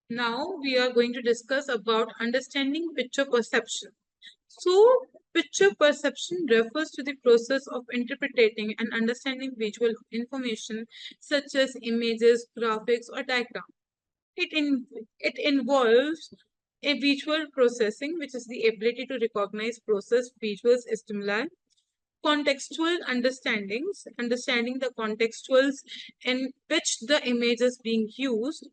Now we are going to discuss about understanding picture perception. So, picture perception refers to the process of interpreting and understanding visual information such as images, graphics, or diagrams. It involves a visual processing, which is the ability to recognize, process visual stimuli, contextual understanding the contextuals in which the image is being used,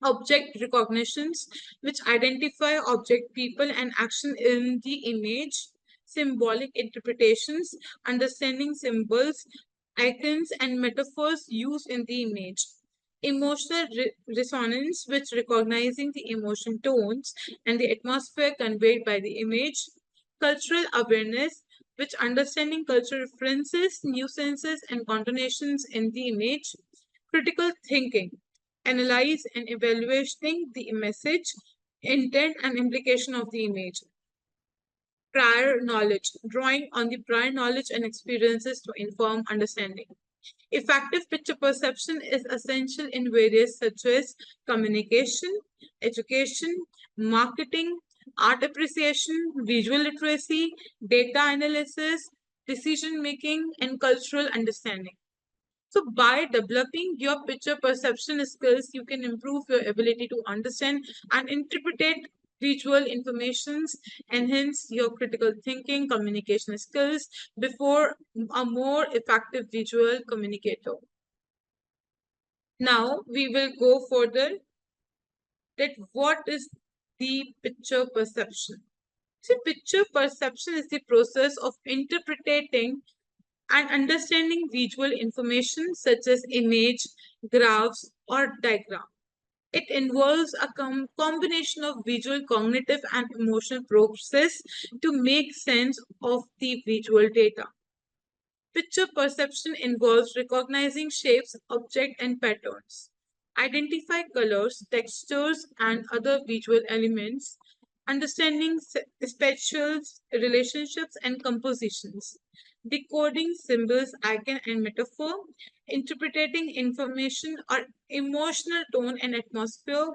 object recognitions, which identify object, people, and action in the image, symbolic interpretations, understanding symbols, icons, and metaphors used in the image. Emotional resonance, which recognizing the emotion tones and the atmosphere conveyed by the image. Cultural awareness, which understanding cultural references, nuances, and connotations in the image. Critical thinking, analyze and evaluating the message, intent, and implication of the image. Prior knowledge, drawing on the prior knowledge and experiences to inform understanding. Effective picture perception is essential in various such as communication, education, marketing, art appreciation, visual literacy, data analysis, decision making, and cultural understanding. So, by developing your picture perception skills, you can improve your ability to understand and interpret visual informations, enhance your critical thinking, communication skills before a more effective visual communicator. Now, we will go further that what is the picture perception? So, picture perception is the process of interpreting and understanding visual information such as image, graphs, or diagram. It involves a combination of visual, cognitive, and emotional process to make sense of the visual data. Picture perception involves recognizing shapes, objects, and patterns, identify colors, textures, and other visual elements, understanding spatial relationships and compositions, decoding symbols, icon, and metaphor, interpreting information or emotional tone and atmosphere,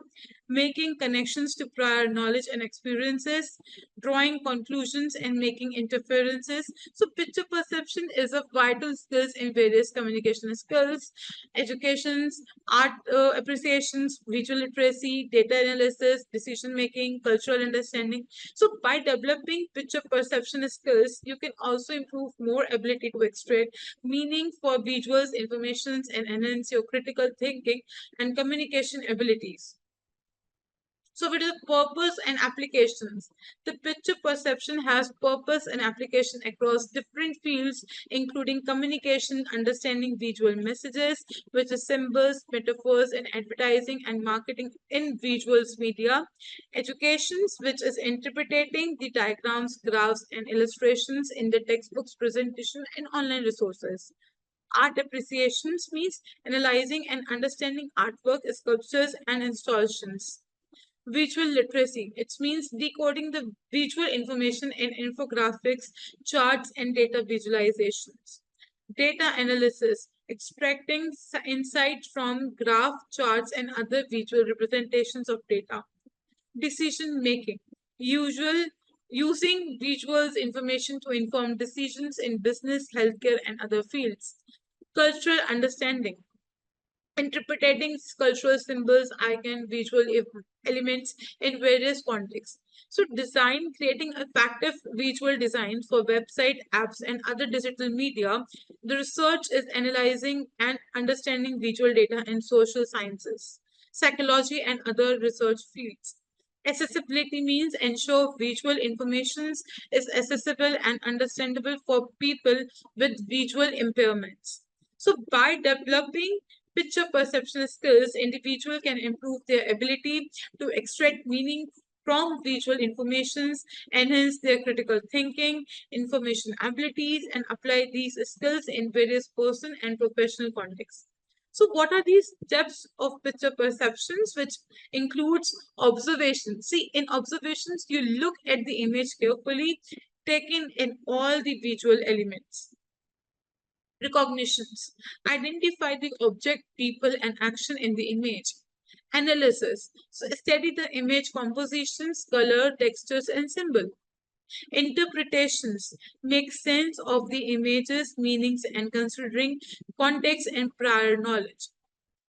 making connections to prior knowledge and experiences, drawing conclusions, and making interferences. So, picture perception is a vital skills in various communication skills, educations, art appreciations, visual literacy, data analysis, decision making, cultural understanding. So, by developing picture perception skills, you can also improve more ability to extract meaning for visuals, informations, and enhance your critical thinking and communication abilities. So, with the purpose and applications, the picture perception has purpose and application across different fields, including communication, understanding visual messages, which is symbols, metaphors, and advertising and marketing in visuals media, educations, which is interpreting the diagrams, graphs, and illustrations in the textbooks, presentation, and online resources. Art appreciations means analyzing and understanding artwork, sculptures, and installations. Visual literacy. It means decoding the visual information in infographics, charts, and data visualizations. Data analysis. Extracting insight from graph, charts, and other visual representations of data. Decision making. Usual Using visuals information to inform decisions in business, healthcare, and other fields. Cultural understanding, interpreting cultural symbols, icon, visual elements in various contexts. So, design, creating effective visual designs for website, apps, and other digital media. The research is analyzing and understanding visual data in social sciences, psychology, and other research fields. Accessibility means ensure visual information is accessible and understandable for people with visual impairments. So, by developing picture perception skills, individual can improve their ability to extract meaning from visual informations, enhance their critical thinking, information abilities, and apply these skills in various personal and professional contexts. So, what are these steps of picture perceptions, which includes observation? See, in observations, you look at the image carefully, taking in all the visual elements. Recognitions. Identify the object, people, and action in the image. Analysis. So study the image compositions, color, textures, and symbol. Interpretations. Make sense of the images, meanings, and considering context and prior knowledge.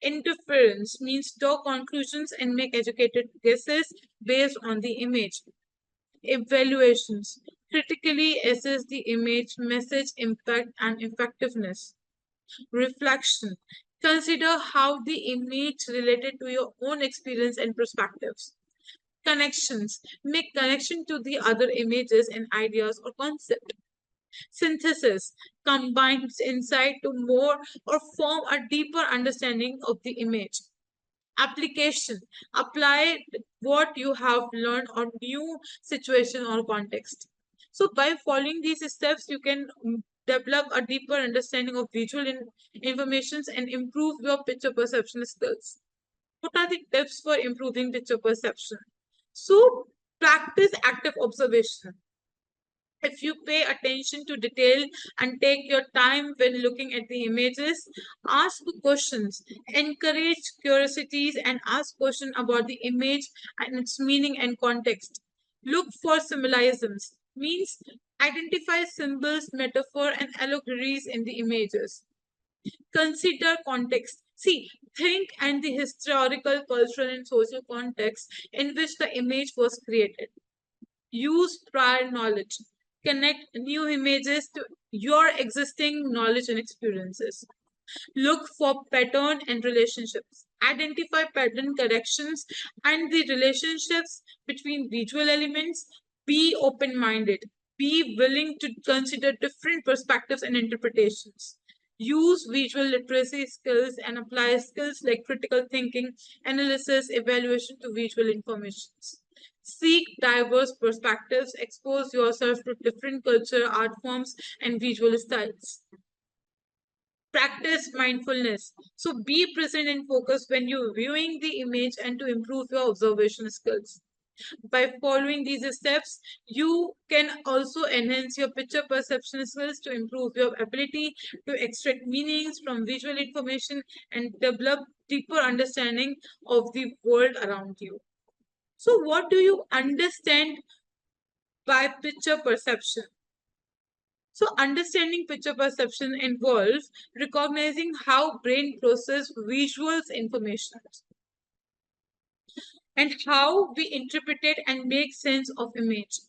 Inference means draw conclusions and make educated guesses based on the image. Evaluations. Critically assess the image, message, impact, and effectiveness. Reflection. Consider how the image related to your own experience and perspectives. Connections. Make connection to the other images and ideas or concept. Synthesis combines insight to more or form a deeper understanding of the image. Application. Apply what you have learned on new situation or context. So by following these steps, you can develop a deeper understanding of visual informations and improve your picture perception skills. What are the tips for improving picture perception? So practice active observation. If you pay attention to detail and take your time when looking at the images, ask questions, encourage curiosities, and ask questions about the image and its meaning and context. Look for symbolisms, means identify symbols, metaphor, and allegories in the images. Consider context. See, think and the historical, cultural, and social context in which the image was created. Use prior knowledge. Connect new images to your existing knowledge and experiences. Look for pattern and relationships. Identify pattern corrections and the relationships between visual elements. Be open minded. Be willing to consider different perspectives and interpretations. Use visual literacy skills and apply skills like critical thinking, analysis, evaluation to visual information. Seek diverse perspectives, expose yourself to different culture, art forms, and visual styles. Practice mindfulness. So be present and focused when you're viewing the image and to improve your observation skills. By following these steps, you can also enhance your picture perception skills to improve your ability to extract meanings from visual information and develop deeper understanding of the world around you. So, what do you understand by picture perception? So, understanding picture perception involves recognizing how brain process visuals information and how we interpret it and make sense of image.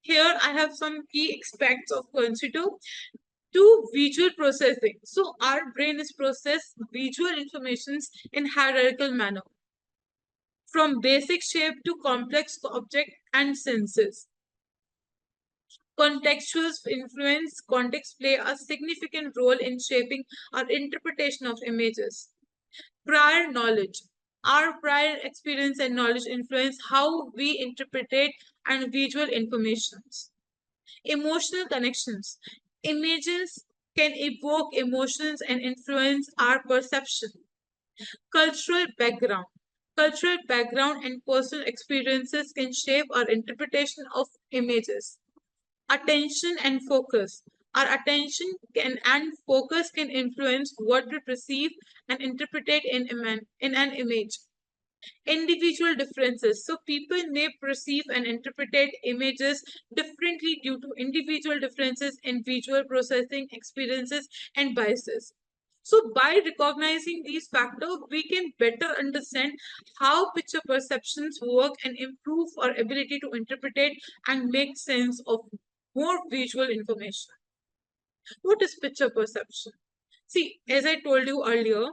Here, I have some key aspects of consider to visual processing. So, our brain is process visual informations in hierarchical manner, from basic shape to complex object and senses. Contextual influence, context play a significant role in shaping our interpretation of images. Prior knowledge. Our prior experience and knowledge influence how we interpret and visual informations. Emotional connections. Images can evoke emotions and influence our perception. Cultural background. Cultural background and personal experiences can shape our interpretation of images. Attention and focus. Our attention and focus can influence what we perceive and interpret in an image. Individual differences. So people may perceive and interpret images differently due to individual differences in visual processing experiences and biases. So by recognizing these factors, we can better understand how picture perceptions work and improve our ability to interpret and make sense of more visual information. What is picture perception? See, as I told you earlier,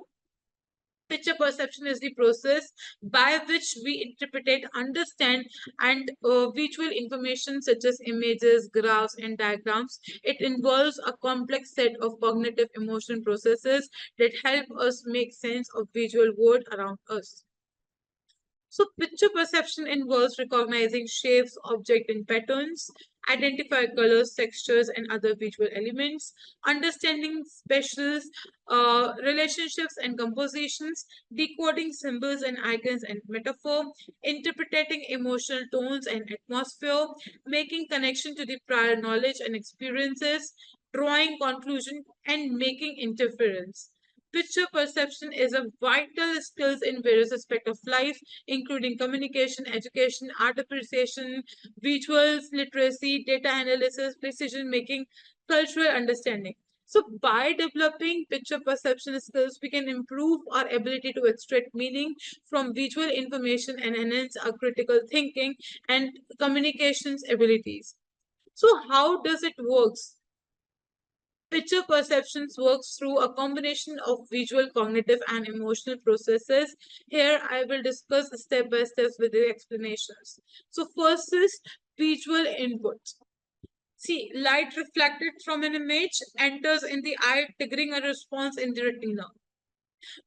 picture perception is the process by which we interpret, understand, and visual information such as images, graphs, and diagrams. It involves a complex set of cognitive emotion processes that help us make sense of visual world around us. So picture perception involves recognizing shapes, objects, and patterns, identify colors, textures, and other visual elements, understanding special relationships and compositions, decoding symbols and icons and metaphor, interpreting emotional tones and atmosphere, making connection to the prior knowledge and experiences, drawing conclusion, and making interference. Picture perception is a vital skills in various aspects of life, including communication, education, art appreciation, visuals, literacy, data analysis, decision making, cultural understanding. So, by developing picture perception skills, we can improve our ability to extract meaning from visual information and enhance our critical thinking and communications abilities. So, how does it works? Picture perceptions works through a combination of visual, cognitive, and emotional processes. Here, I will discuss step by step with the explanations. So, first is visual input. See, light reflected from an image enters in the eye, triggering a response in the retina.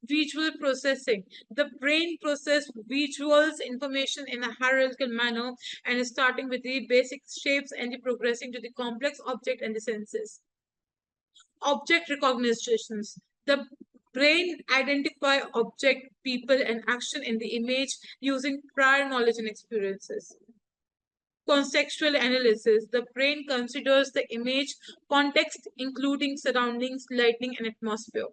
Visual processing. The brain processes visuals information in a hierarchical manner and starting with the basic shapes and the progressing to the complex object and the senses. Object recognitions. The brain identify object, people, and action in the image using prior knowledge and experiences. Contextual analysis. The brain considers the image context, including surroundings, lighting, and atmosphere.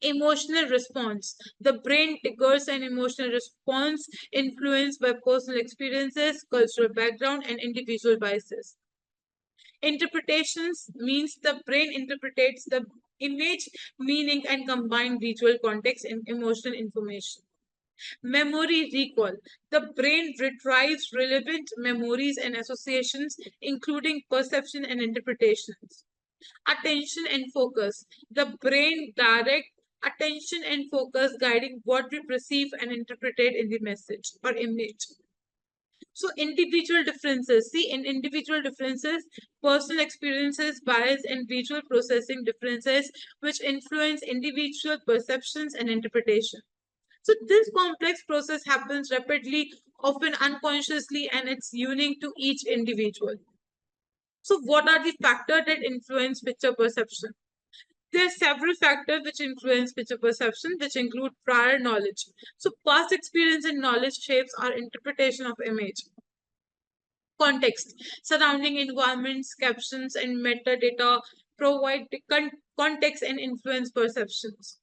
Emotional response. The brain triggers an emotional response influenced by personal experiences, cultural background, and individual biases. Interpretations means the brain interprets the image, meaning, and combine visual context and emotional information. Memory recall. The brain retrieves relevant memories and associations, including perception and interpretations. Attention and focus. The brain directs attention and focus, guiding what we perceive and interpret in the message or image. So individual differences. See, in individual differences, personal experiences, bias, and visual processing differences, which influence individual perceptions and interpretation. So this complex process happens rapidly, often unconsciously, and it's unique to each individual. So what are the factors that influence picture perception? There are several factors which influence picture perception, which include prior knowledge. So past experience and knowledge shapes our interpretation of image. Context. Surrounding environments, captions, and metadata provide the context and influence perceptions.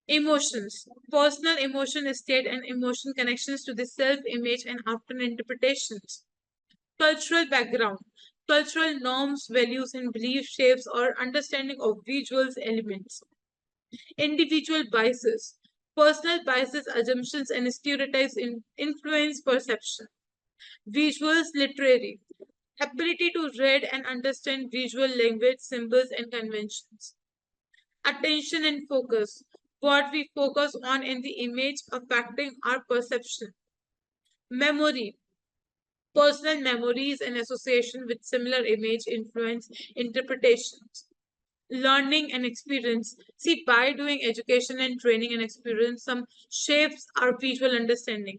Emotions. Personal emotion state and emotion connections to the self-image and after interpretations. Cultural background. Cultural norms, values, and belief shapes our understanding of visuals elements. Individual biases. Personal biases, assumptions, and stereotypes influence perception. Visuals literary. Ability to read and understand visual language, symbols, and conventions. Attention and focus. What we focus on in the image affecting our perception. Memory. Personal memories and association with similar image influence interpretations. Learning and experience. See, by doing education and training and experience, some shapes our visual understanding.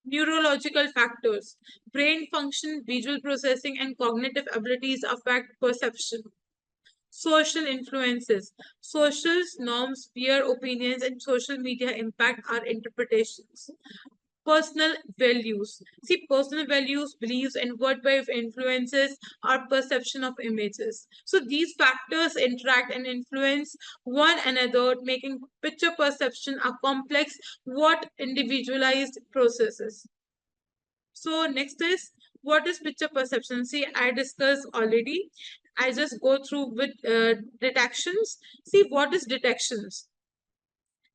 Neurological factors. Brain function, visual processing, and cognitive abilities affect perception. Social influences. Social norms, peer opinions, and social media impact our interpretations. Personal values. See, personal values, beliefs, and word wave influences our perception of images. So these factors interact and influence one another, making picture perception a complex, what individualized processes. So next is what is picture perception? See, I discussed already. I just go through with detections. See, what is detections?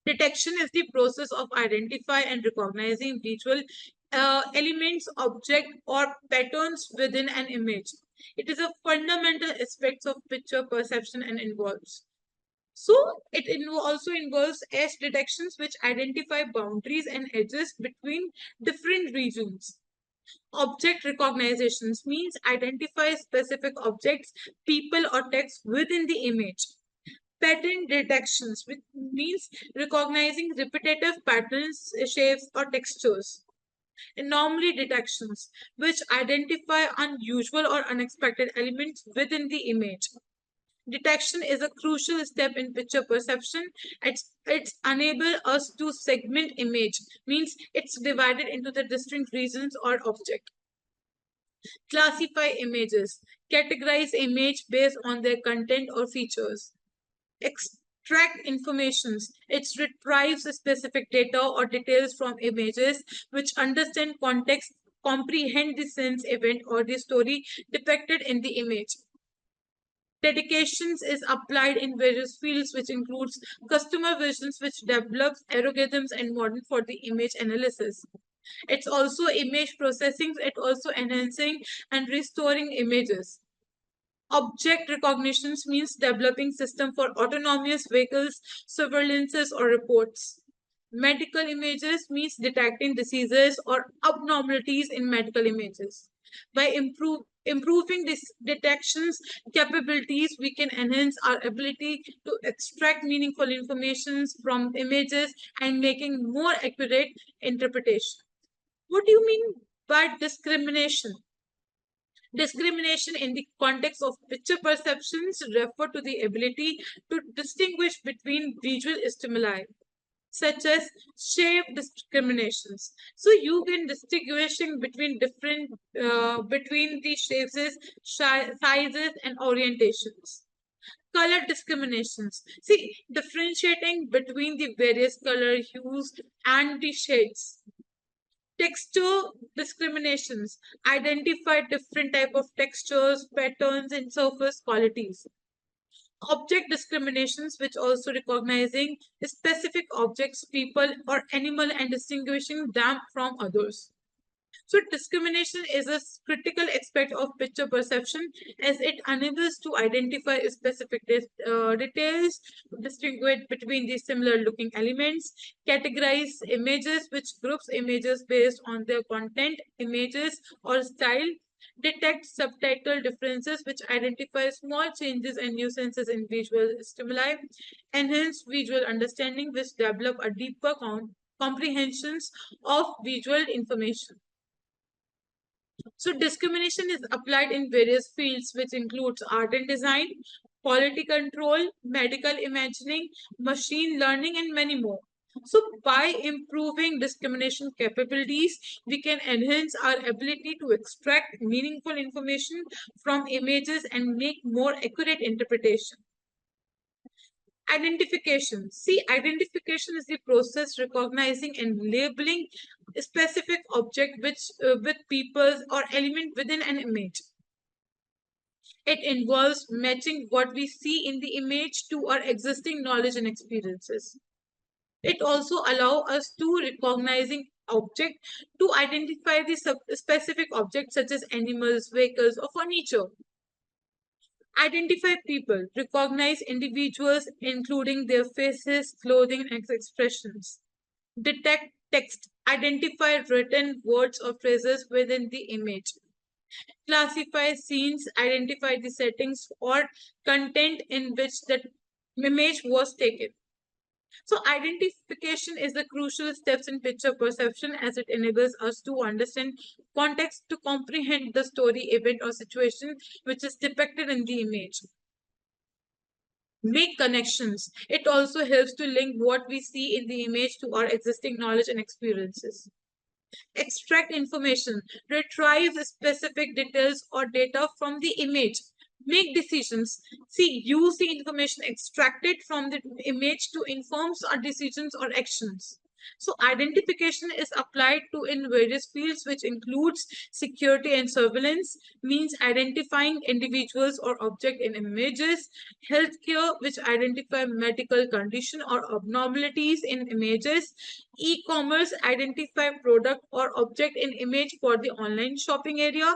Detection is the process of identify and recognizing visual elements, object, or patterns within an image. It is a fundamental aspect of picture perception and involves. So it also involves edge detections, which identify boundaries and edges between different regions. Object recognitions means identify specific objects, people, or text within the image. Pattern detections, which means recognizing repetitive patterns, shapes, or textures. Anomaly detections, which identify unusual or unexpected elements within the image. Detection is a crucial step in picture perception. It's enable us to segment image, means it's divided into the distinct regions or object. Classify images, categorize image based on their content or features. extract informations. It retrieves specific data or details from images which understand context, comprehend the sense event or the story depicted in the image. Dedications is applied in various fields, which includes customer visions, which develops algorithms and model for the image analysis. It's also image processing, it also enhancing and restoring images. Object recognitions means developing system for autonomous vehicles, surveillances, or reports. Medical images means detecting diseases or abnormalities in medical images. By improving these detections capabilities, we can enhance our ability to extract meaningful information from images and making more accurate interpretation. What do you mean by discrimination? Discrimination in the context of picture perceptions refer to the ability to distinguish between visual stimuli, such as shape discriminations. So you can distinguishing between different between the shapes, sizes, and orientations. Color discriminations. See, differentiating between the various color hues and the shades. Texture discriminations identify different type of textures, patterns, and surface qualities. Object discriminations, which also recognizing specific objects, people, or animal and distinguishing them from others. So discrimination is a critical aspect of picture perception as it enables to identify specific details, distinguish between the similar looking elements, categorize images, which groups images based on their content, images, or style, detect subtitle differences, which identify small changes and nuisances in visual stimuli, enhance visual understanding, which develop a deeper comprehensions of visual information. So discrimination is applied in various fields, which includes art and design, quality control, medical imaging, machine learning, and many more. So by improving discrimination capabilities, we can enhance our ability to extract meaningful information from images and make more accurate interpretation. Identification. See, identification is the process recognizing and labeling a specific object which with people or element within an image. It involves matching what we see in the image to our existing knowledge and experiences. It also allows us to recognizing object to identify the specific objects such as animals, vehicles, or furniture. Identify people, recognize individuals, including their faces, clothing, and expressions. Detect text, identify written words or phrases within the image. Classify scenes, identify the settings or content in which the image was taken. So identification is the crucial steps in picture perception as it enables us to understand context to comprehend the story, event, or situation which is depicted in the image. Make connections. It also helps to link what we see in the image to our existing knowledge and experiences. Extract information. Retrieve specific details or data from the image. Make decisions. See, use the information extracted from the image to inform our decisions or actions. So identification is applied to in various fields, which includes security and surveillance, means identifying individuals or object in images, healthcare, which identify medical condition or abnormalities in images, e-commerce, identify product or object in image for the online shopping area,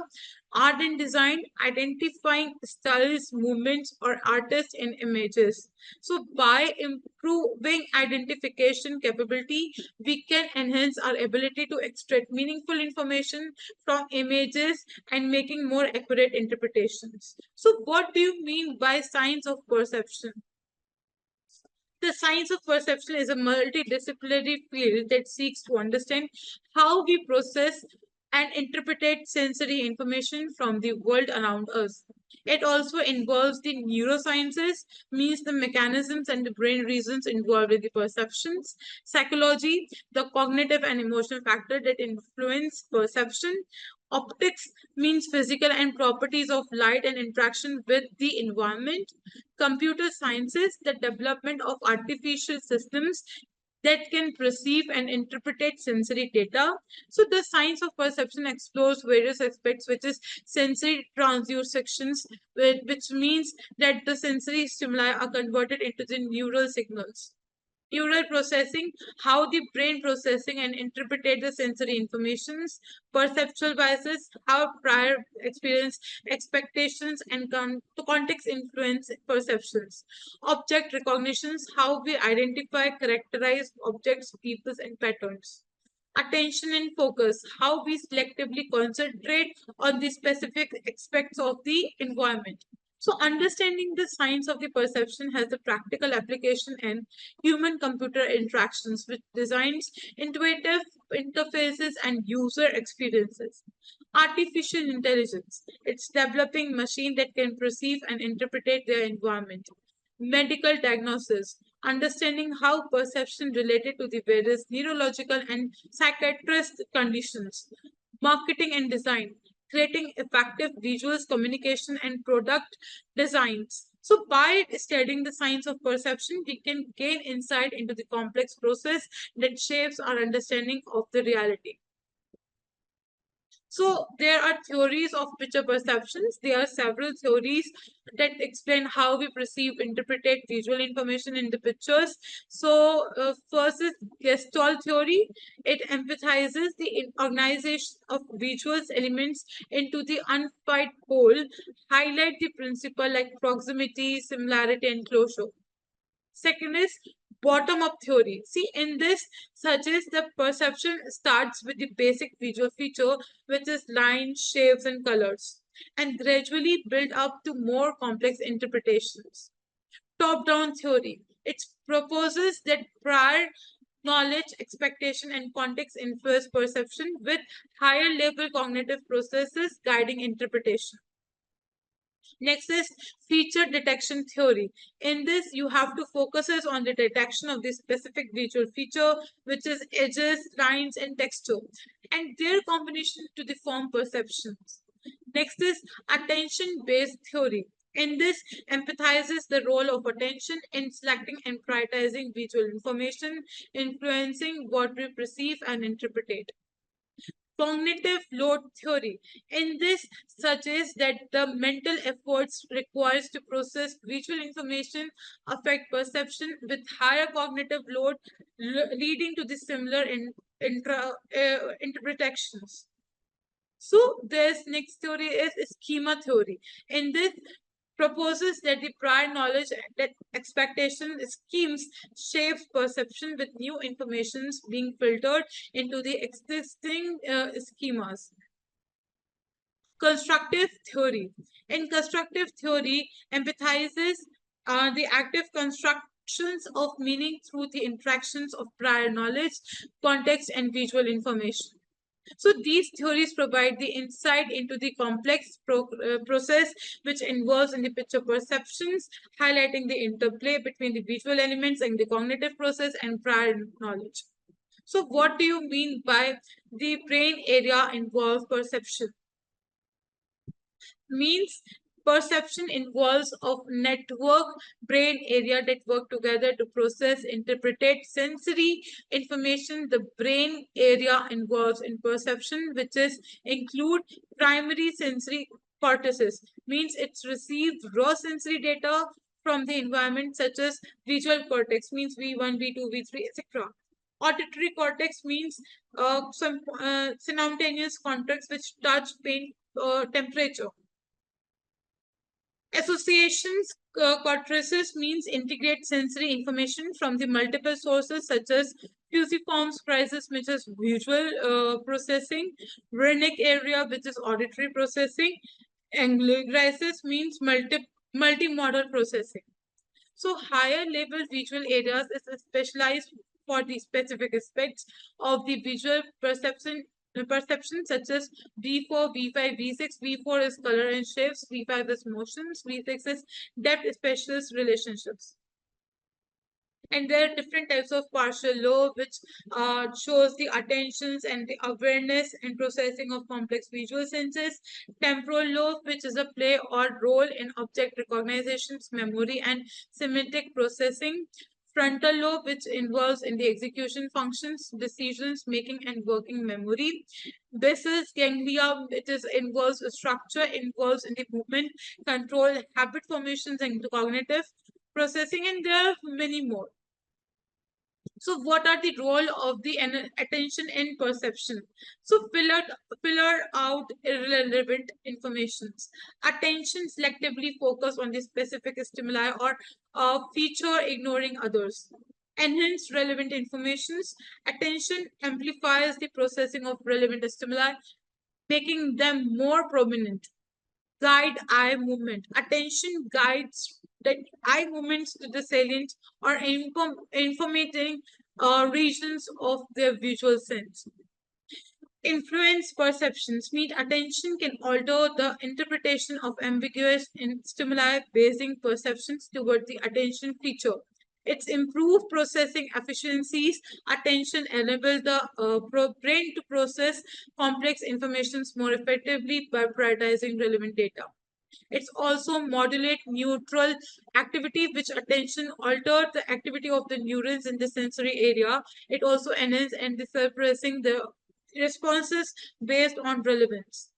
art and design, identifying styles, movements, or artists in images. So by improving identification capability, we can enhance our ability to extract meaningful information from images and making more accurate interpretations. So what do you mean by science of perception? The science of perception is a multidisciplinary field that seeks to understand how we process and interpret sensory information from the world around us. It also involves the neurosciences, means the mechanisms and the brain regions involved in the perceptions, psychology, the cognitive and emotional factor that influence perception, Optics means physical and properties of light and interaction with the environment. Computer sciences, the development of artificial systems that can perceive and interpret sensory data. So the science of perception explores various aspects, which is sensory transductions, which means that the sensory stimuli are converted into the neural signals. Neural processing, how the brain processing and interpretate the sensory informations. Perceptual biases, how prior experience, expectations, and context influence perceptions. Object recognitions, how we identify, characterize objects, peoples, and patterns. Attention and focus, how we selectively concentrate on the specific aspects of the environment. So, understanding the science of the perception has a practical application in human computer interactions, which designs intuitive interfaces and user experiences. Artificial intelligence, it's developing machine that can perceive and interpret their environment. Medical diagnosis, understanding how perception related to the various neurological and psychiatrist conditions. Marketing and design, creating effective visuals, communication, and product designs. So, by studying the science of perception, we can gain insight into the complex process that shapes our understanding of the reality. So there are theories of picture perceptions. There are several theories that explain how we perceive, interpret visual information in the pictures. So first is Gestalt theory. It emphasizes the organization of visuals elements into the unified whole, highlight the principle like proximity, similarity, and closure. Second is bottom up theory. See, in this suggests the perception starts with the basic visual feature, which is lines, shapes, and colors, and gradually build up to more complex interpretations. Top down theory. It proposes that prior knowledge, expectation, and context influence perception with higher level cognitive processes guiding interpretation. Next is feature detection theory. In this, you have to focus on the detection of the specific visual feature, which is edges, lines, and texture, and their combination to the form perceptions. Next is attention-based theory. In this, empathizes the role of attention in selecting and prioritizing visual information, influencing what we perceive and interpret. Cognitive load theory. In this, suggests that the mental efforts required to process visual information affect perception with higher cognitive load, leading to the similar interpretations. So, this next theory is schema theory. In this, proposes that the prior knowledge that expectation schemes shapes perception with new informations being filtered into the existing schemas. Constructive theory. In constructive theory, empathizes the active constructions of meaning through the interactions of prior knowledge, context, and visual information. So these theories provide the insight into the complex process which involves in the picture perceptions, highlighting the interplay between the visual elements and the cognitive process and prior knowledge. So what do you mean by the brain area involves perception? Means perception involves of network brain area that work together to process, interpret sensory information. The brain area involves in perception, which is include primary sensory cortices, means it's received raw sensory data from the environment, such as visual cortex, means V1, V2, V3, etc. Auditory cortex means some simultaneous contacts which touch, pain, temperature. Associations cortices means integrate sensory information from the multiple sources such as fusiform crisis, which is visual processing, Wernicke area, which is auditory processing, and crisis means multimodal processing. So higher level visual areas is specialized for the specific aspects of the visual perception such as V4, V5, V6. V4 is color and shapes, V5 is motions, V6 is depth specialist relationships. And there are different types of partial lobe, which shows the attentions and the awareness and processing of complex visual senses. Temporal lobe, which is a play or role in object recognitions, memory, and semantic processing. Frontal lobe, which involves in the execution functions, decisions making, and working memory. Basal ganglia, it is involves structure, involves in the movement, control, habit formations, and cognitive processing, and there are many more. So what are the role of the attention in perception? So filter out irrelevant informations. Attention selectively focus on the specific stimuli or feature, ignoring others. Enhance relevant informations. Attention amplifies the processing of relevant stimuli, making them more prominent. Guide eye movement. Attention guides the eye movements to the salient or informating regions of their visual sense. Influence perceptions mean attention can alter the interpretation of ambiguous stimuli, basing perceptions toward the attention feature. Its improved processing efficiencies. Attention enable the brain to process complex informations more effectively by prioritizing relevant data. It's also modulate neutral activity, which attention alter the activity of the neurons in the sensory area. It also enhances and suppressing the responses based on relevance.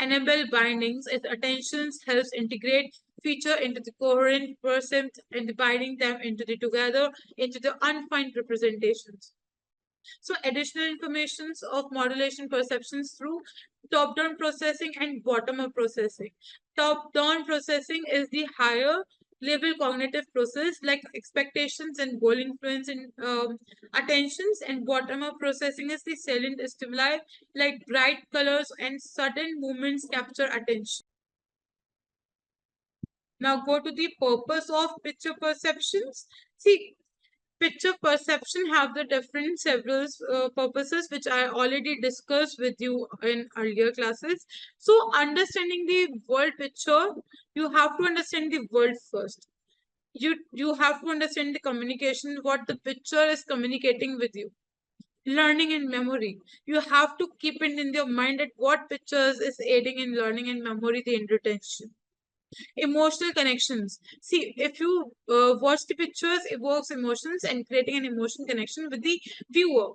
Enable bindings. Its attentions helps integrate feature into the coherent percept and dividing them into the together into the unfined representations. So additional informations of modulation perceptions through top-down processing and bottom-up processing. Top-down processing is the higher level cognitive process, like expectations and goal influence in attentions, and bottom-up processing is the salient stimuli like bright colors and sudden movements capture attention. Now go to the purpose of picture perceptions. See, picture perception have the different several purposes, which I already discussed with you in earlier classes. So understanding the world picture, you have to understand the world first. You have to understand the communication, what the picture is communicating with you. Learning and memory, you have to keep it in your mind that what pictures is aiding in learning and memory, the retention. Emotional connections. See, if you watch the pictures, evokes emotions and creating an emotion connection with the viewer.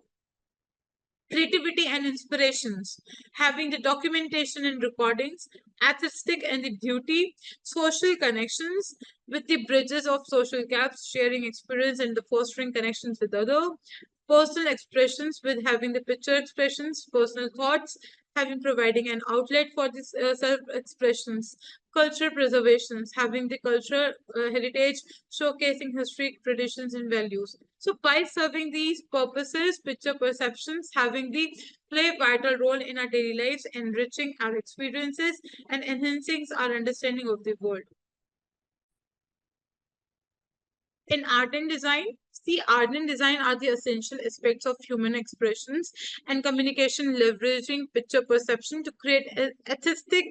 Creativity and inspirations. Having the documentation and recordings, artistic and the beauty, social connections with the bridges of social gaps, sharing experience and the fostering connections with other. Personal expressions with having the picture expressions, personal thoughts, having providing an outlet for these self expressions. Cultural preservations, having the cultural heritage, showcasing history, traditions, and values. So, by serving these purposes, picture perceptions having the play vital role in our daily lives, enriching our experiences and enhancing our understanding of the world. In art and design, see, art and design are the essential aspects of human expressions and communication, leveraging picture perception to create artistic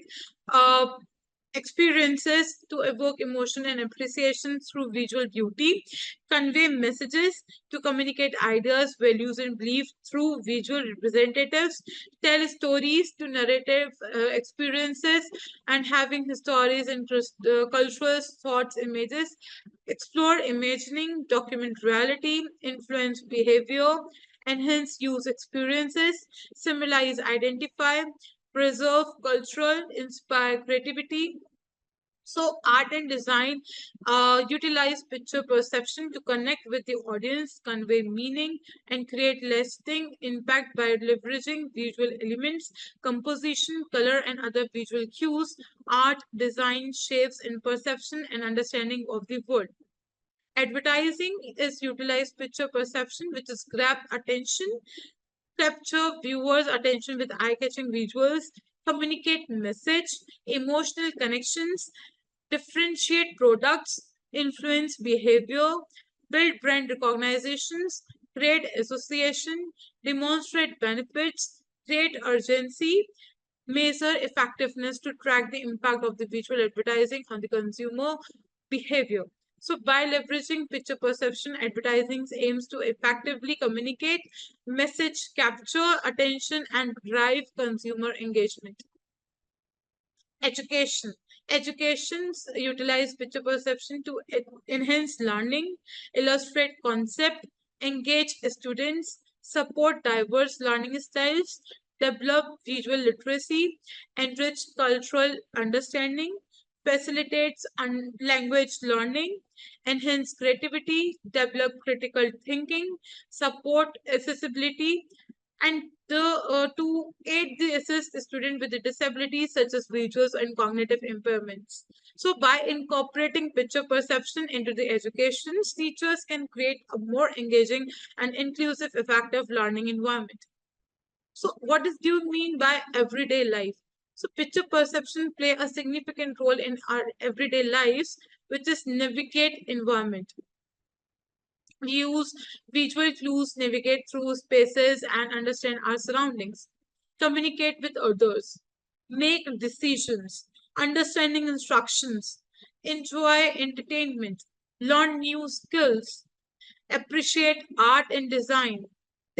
experiences, to evoke emotion and appreciation through visual beauty, convey messages, to communicate ideas, values, and beliefs through visual representatives, tell stories to narrative experiences, and having stories and cultural thoughts, images, explore imagining, document reality, influence behavior, enhance use experiences, symbolize, identify, preserve cultural, inspire creativity. So art and design utilize picture perception to connect with the audience, convey meaning, and create lasting impact by leveraging visual elements, composition, color, and other visual cues. Art, design shapes in perception and understanding of the world. Advertising is utilized picture perception, which is grab attention, capture viewers' attention with eye-catching visuals, communicate message, emotional connections, differentiate products, influence behavior, build brand recognitions, create association, demonstrate benefits, create urgency, measure effectiveness to track the impact of the visual advertising on the consumer behavior. So by leveraging picture perception, advertising aims to effectively communicate, message, capture attention, and drive consumer engagement. Education. Educations utilize picture perception to enhance learning, illustrate concept, engage students, support diverse learning styles, develop visual literacy, enrich cultural understanding, facilitates language learning, enhance creativity, develop critical thinking, support accessibility, and to aid the assist the student with the disabilities such as visuals and cognitive impairments. So by incorporating picture perception into the education, teachers can create a more engaging and inclusive effective learning environment. So what do you mean by everyday life? So picture perception play a significant role in our everyday lives, which is navigate environment. We use visual clues, navigate through spaces, and understand our surroundings, communicate with others, make decisions, understanding instructions, enjoy entertainment, learn new skills, appreciate art and design,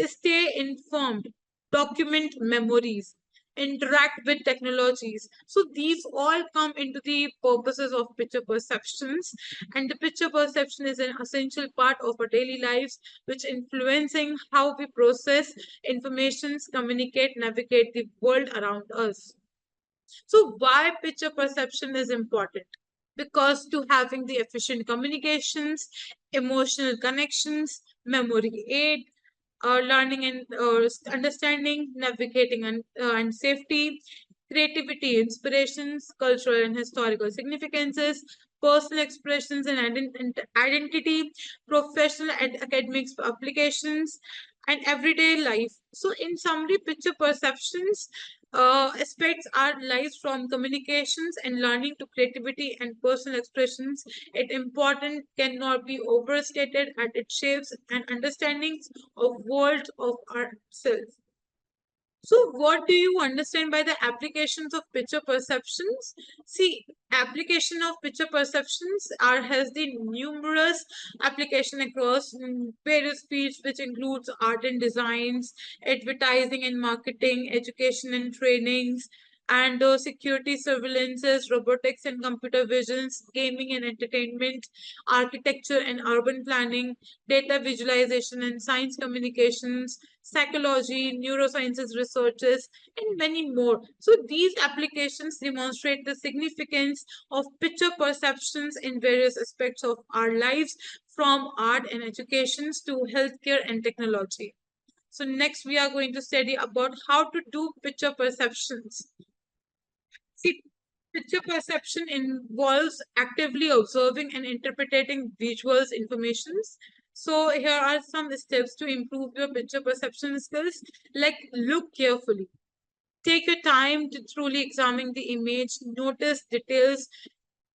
stay informed, document memories, interact with technologies. So these all come into the purposes of picture perceptions, and the picture perception is an essential part of our daily lives, which influencing how we process informations, communicate, navigate the world around us. So why picture perception is important? Because to having the efficient communications, emotional connections, memory aid, learning and understanding, navigating and safety, creativity, inspirations, cultural and historical significances, personal expressions and identity, professional and academics applications, and everyday life. So, in summary, picture perceptions aspects are lies from communications and learning to creativity and personal expressions. It important cannot be overstated at it shapes and understandings of world of ourselves. So, what do you understand by the applications of picture perceptions? See, application of picture perceptions are has the numerous application across various fields, which includes art and designs, advertising and marketing, education and trainings, and security surveillances, robotics and computer visions, gaming and entertainment, architecture and urban planning, data visualization and science communications, psychology, neurosciences researches, and many more. So these applications demonstrate the significance of picture perceptions in various aspects of our lives, from art and educations to healthcare and technology. So next we are going to study about how to do picture perceptions. See, picture perception involves actively observing and interpreting visuals informations. So here are some steps to improve your picture perception skills. Like look carefully. Take your time to truly examine the image, notice details,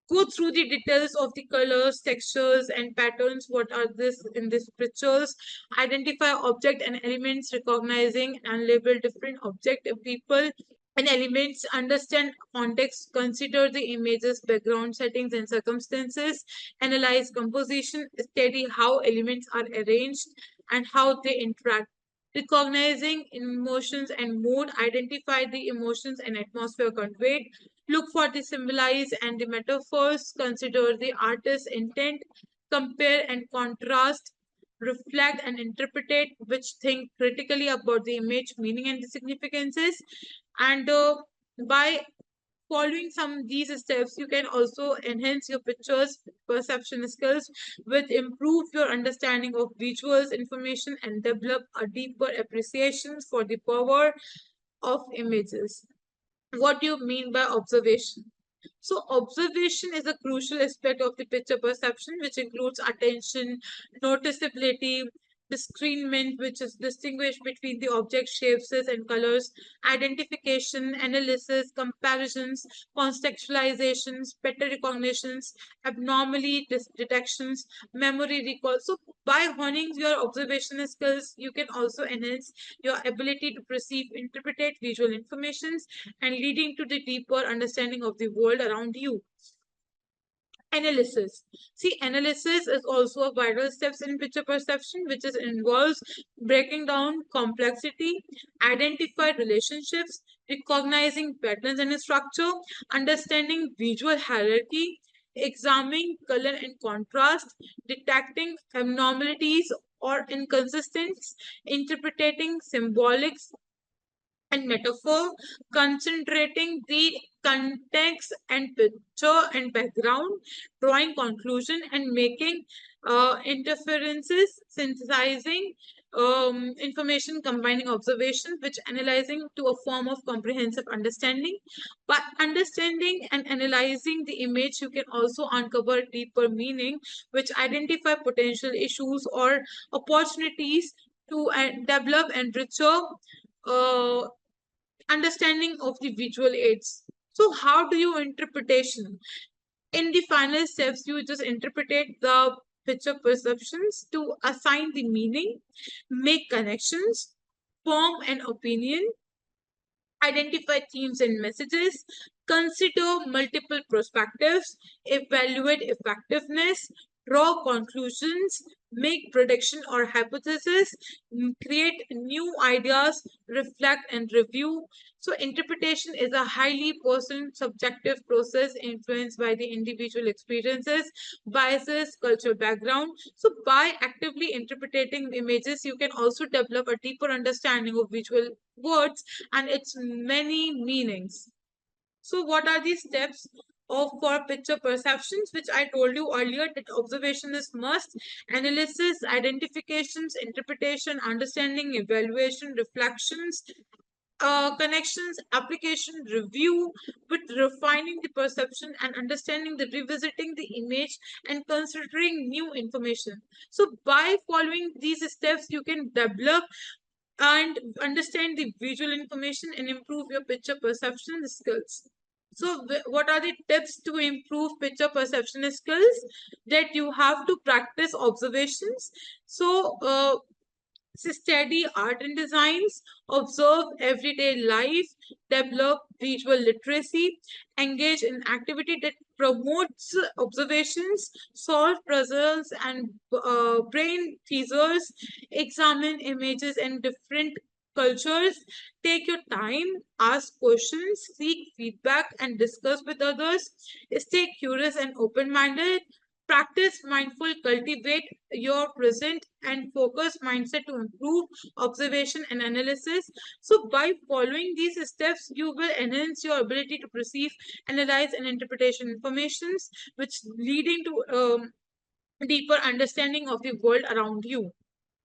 go through the details of the colors, textures, and patterns. What are this in these pictures? Identify object and elements, recognizing and label different object people and elements, understand context, consider the image's background settings and circumstances, analyze composition, study how elements are arranged and how they interact. Recognizing emotions and mood, identify the emotions and atmosphere conveyed, look for the symbolize and the metaphors, consider the artist's intent, compare and contrast, reflect and interpret, which think critically about the image, meaning, and the significances. And by following some of these steps, you can also enhance your pictures perception skills, with improve your understanding of visuals information and develop a deeper appreciation for the power of images. What do you mean by observation? So, observation is a crucial aspect of the picture perception, which includes attention, noticeability, discernment, which is distinguish between the object shapes and colors, identification, analysis, comparisons, contextualizations, better recognitions, abnormally detections, memory recall. So, by honing your observation skills, you can also enhance your ability to perceive, interpret visual informations, and leading to the deeper understanding of the world around you. Analysis. See, analysis is also a vital step in picture perception, which involves breaking down complexity, identify relationships, recognizing patterns in structure, understanding visual hierarchy, examining color and contrast, detecting abnormalities or inconsistencies, interpreting symbolics and metaphor, concentrating the context and picture and background, drawing conclusion and making interferences, synthesizing information, combining observations, which analyzing to a form of comprehensive understanding. By understanding and analyzing the image, you can also uncover deeper meaning, which identify potential issues or opportunities to develop and richer uh, understanding of the visual aids. So how do you interpretation? In the final steps, you just interpret the picture perceptions to assign the meaning, make connections, form an opinion, identify themes and messages, consider multiple perspectives, evaluate effectiveness, draw conclusions, make prediction or hypothesis, create new ideas, reflect and review. So interpretation is a highly personal subjective process influenced by the individual experiences, biases, cultural background. So by actively interpreting images, you can also develop a deeper understanding of visual words and its many meanings. So what are the steps of for picture perceptions, which I told you earlier that observation is must, analysis, identifications, interpretation, understanding, evaluation, reflections, connections, application, review, with refining the perception and understanding the revisiting the image and considering new information. So by following these steps, you can develop and understand the visual information and improve your picture perception skills. So what are the tips to improve picture perception skills? That you have to practice observations. So study art and designs, observe everyday life, develop visual literacy, engage in activity that promotes observations, solve puzzles and brain teasers, examine images and different cultures, take your time, ask questions, seek feedback and discuss with others, stay curious and open-minded, practice mindful, cultivate your present and focus mindset to improve observation and analysis. So by following these steps, you will enhance your ability to perceive, analyze and interpretation informations, which leading to deeper understanding of the world around you.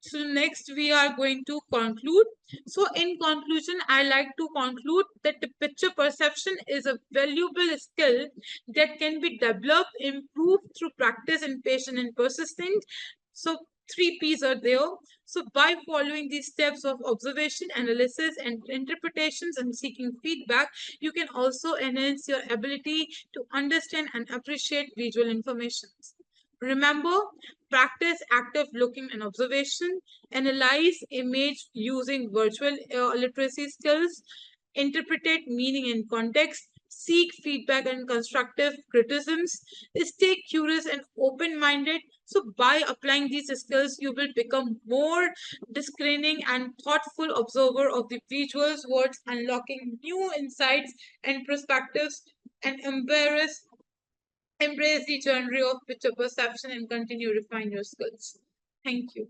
So next we are going to conclude. So in conclusion, I like to conclude that the picture perception is a valuable skill that can be developed, improved through practice and patience and persistent. So three P's are there. So by following these steps of observation, analysis, and interpretations and seeking feedback, you can also enhance your ability to understand and appreciate visual information. Remember, practice active looking and observation, analyze image using virtual literacy skills, interpret meaning and context, seek feedback and constructive criticisms, stay curious and open-minded. So by applying these skills, you will become more discerning and thoughtful observer of the visuals, words, unlocking new insights and perspectives, and embrace the genre of picture perception and continue to refine your skills. Thank you.